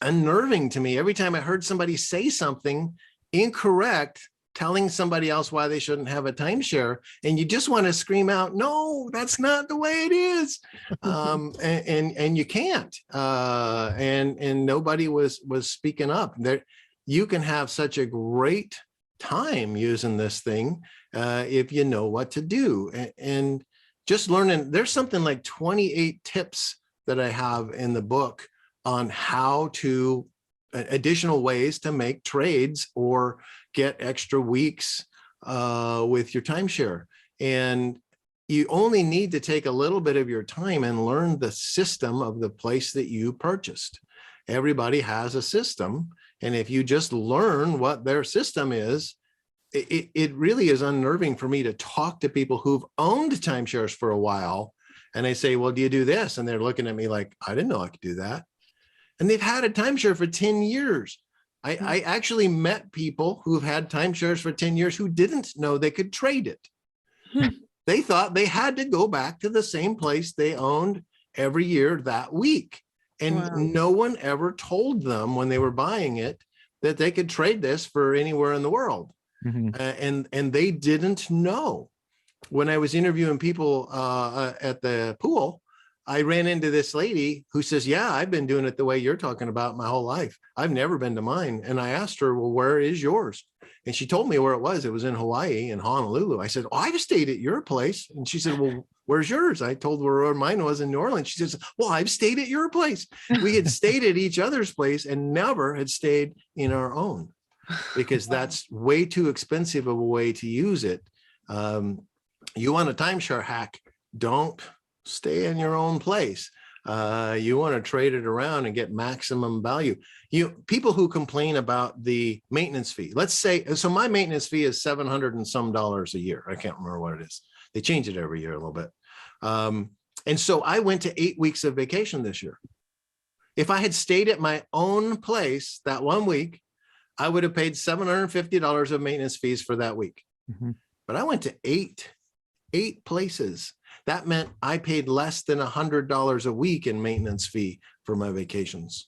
unnerving to me every time I heard somebody say something incorrect, telling somebody else why they shouldn't have a timeshare, and you just want to scream out, "No, that's not the way it is," and you can't. And nobody was speaking up. There, you can have such a great time using this thing if you know what to do. And just learning, there's something like 28 tips that I have in the book on how to, additional ways to make trades or get extra weeks with your timeshare. And you only need to take a little bit of your time and learn the system of the place that you purchased. Everybody has a system. And if you just learn what their system is, it really is unnerving for me to talk to people who've owned timeshares for a while. And I say, well, do you do this? And they're looking at me like, I didn't know I could do that. And they've had a timeshare for 10 years. I actually met people who've had timeshares for 10 years who didn't know they could trade it. They thought they had to go back to the same place they owned every year that week. And Wow. no one ever told them when they were buying it that they could trade this for anywhere in the world. And they didn't know. When I was interviewing people at the pool, I ran into this lady who says, yeah, I've been doing it the way you're talking about my whole life. I've never been to mine. And I asked her, well, where is yours? And she told me where it was. It was in Hawaii, in Honolulu. I said, oh, I've stayed at your place. And she said, well, where's yours? I told her where mine was in New Orleans. She says, well, I've stayed at your place. We had stayed at each other's place and never had stayed in our own, because that's way too expensive of a way to use it. You want a timeshare hack, don't stay in your own place. You want to trade it around and get maximum value. People who complain about the maintenance fee, let's say, so my maintenance fee is $700 and some a year. I can't remember what it is. They change it every year a little bit. And so I went to 8 weeks of vacation this year. If I had stayed at my own place that 1 week, I would have paid $750 of maintenance fees for that week. But I went to eight places. That meant I paid less than $100 a week in maintenance fee for my vacations.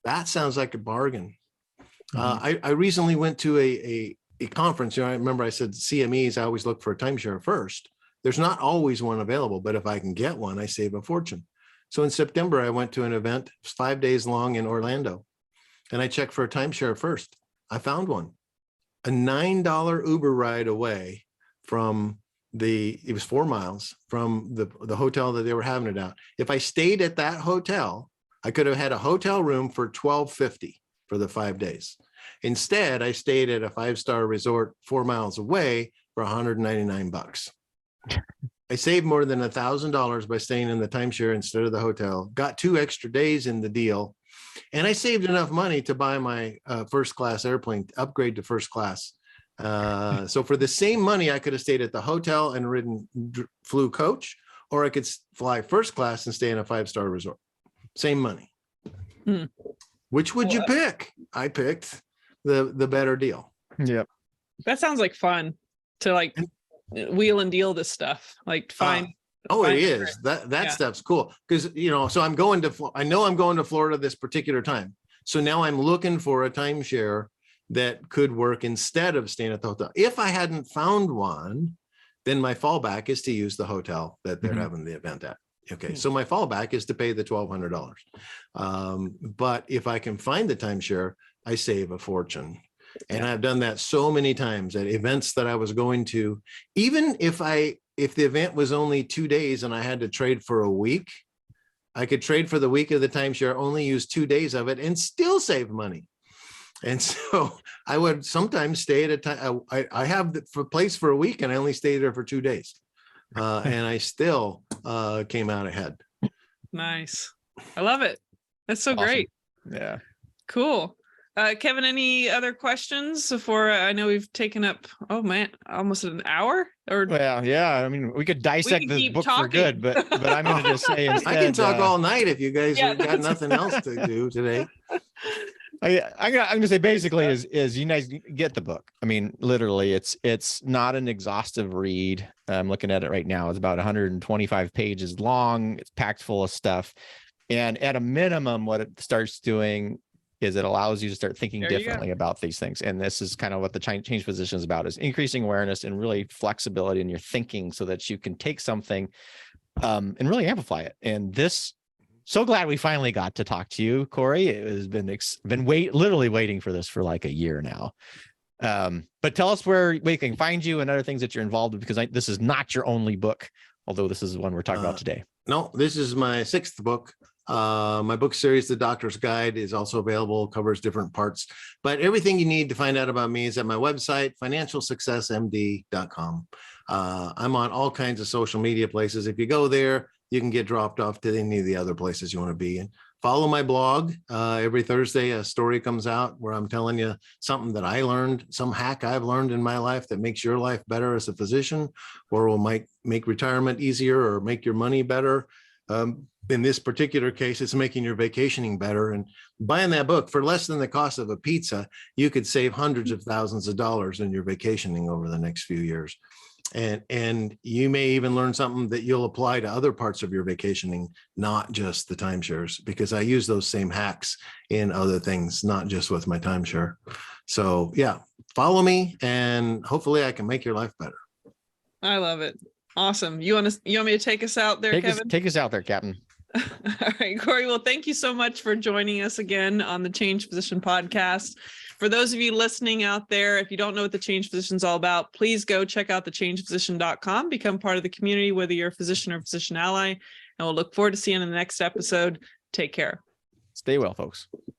That sounds like a bargain. I recently went to a conference. I remember I said CMEs, I always look for a timeshare first. There's not always one available, but if I can get one, I save a fortune. So in September, I went to an event, 5 days long in Orlando, and I checked for a timeshare first. I found one, a $9 Uber ride away from it was 4 miles from the hotel that they were having it at. If I stayed at that hotel, I could have had a hotel room for $1,250 for the 5 days. Instead, I stayed at a 5-star resort 4 miles away for $199. I saved more than $1,000 by staying in the timeshare instead of the hotel, got 2 extra days in the deal, and I saved enough money to buy my first class airplane, upgrade to first class. So for the same money, I could have stayed at the hotel and flew coach, or I could fly first class and stay in a 5-star resort. Same money. Which would you pick? I picked the better deal. Yep. That sounds like fun to like wheel and deal this stuff. Like find. It is. That stuff's cool. Because, so I know I'm going to Florida this particular time. So now I'm looking for a timeshare that could work instead of staying at the hotel. If I hadn't found one, then my fallback is to use the hotel that they're having the event at. Okay, so my fallback is to pay the $1,200. But if I can find the timeshare, I save a fortune. And I've done that so many times at events that I was going to. Even if the event was only 2 days and I had to trade for a week, I could trade for the week of the timeshare, only use 2 days of it, and still save money. And so I would sometimes stay at a time. I have the place for a week, and I only stayed there for 2 days. And I still came out ahead. Nice. I love it. That's so Awesome. great. Yeah. Cool. Kevin, any other questions before I know we've taken up, oh man, almost an hour? Or Well, yeah. I mean, we could dissect can this keep book for talking. good, but I'm going to just say instead. I can talk all night if you guys Yeah, have got that's- nothing else to do today. I'm gonna say basically is you guys get the book. I mean, literally, it's not an exhaustive read. I'm looking at it right now. It's about 125 pages long. It's packed full of stuff, and at a minimum, what it starts doing is it allows you to start thinking There you go. differently about these things. And this is kind of what the change position is about: is increasing awareness and really flexibility in your thinking, so that you can take something and really amplify it. And this. So glad we finally got to talk to you, Cory. It has been literally waiting for this for like a year now. But tell us where we can find you and other things that you're involved with, because this is not your only book, although this is the one we're talking about today. No, this is my 6th book. My book series, The Doctor's Guide, is also available, covers different parts. But everything you need to find out about me is at my website, financialsuccessmd.com. I'm on all kinds of social media places. If you go there, you can get dropped off to any of the other places you want to be. And follow my blog. Every Thursday, a story comes out where I'm telling you something that I learned, some hack I've learned in my life that makes your life better as a physician, or will make retirement easier or make your money better. In this particular case, it's making your vacationing better. And buying that book for less than the cost of a pizza, you could save hundreds of thousands of dollars in your vacationing over the next few years. And you may even learn something that you'll apply to other parts of your vacationing, not just the timeshares, because I use those same hacks in other things, not just with my timeshare. So yeah, follow me, and hopefully I can make your life better. I love it. Awesome. You want me to take us out there, Kevin? Take us out there, Captain. All right, Cory. Well, thank you so much for joining us again on the Change Physician podcast. For those of you listening out there, if you don't know what the Change Physician is all about, please go check out thechangephysician.com, become part of the community, whether you're a physician or physician ally, and we'll look forward to seeing you in the next episode. Take care. Stay well, folks.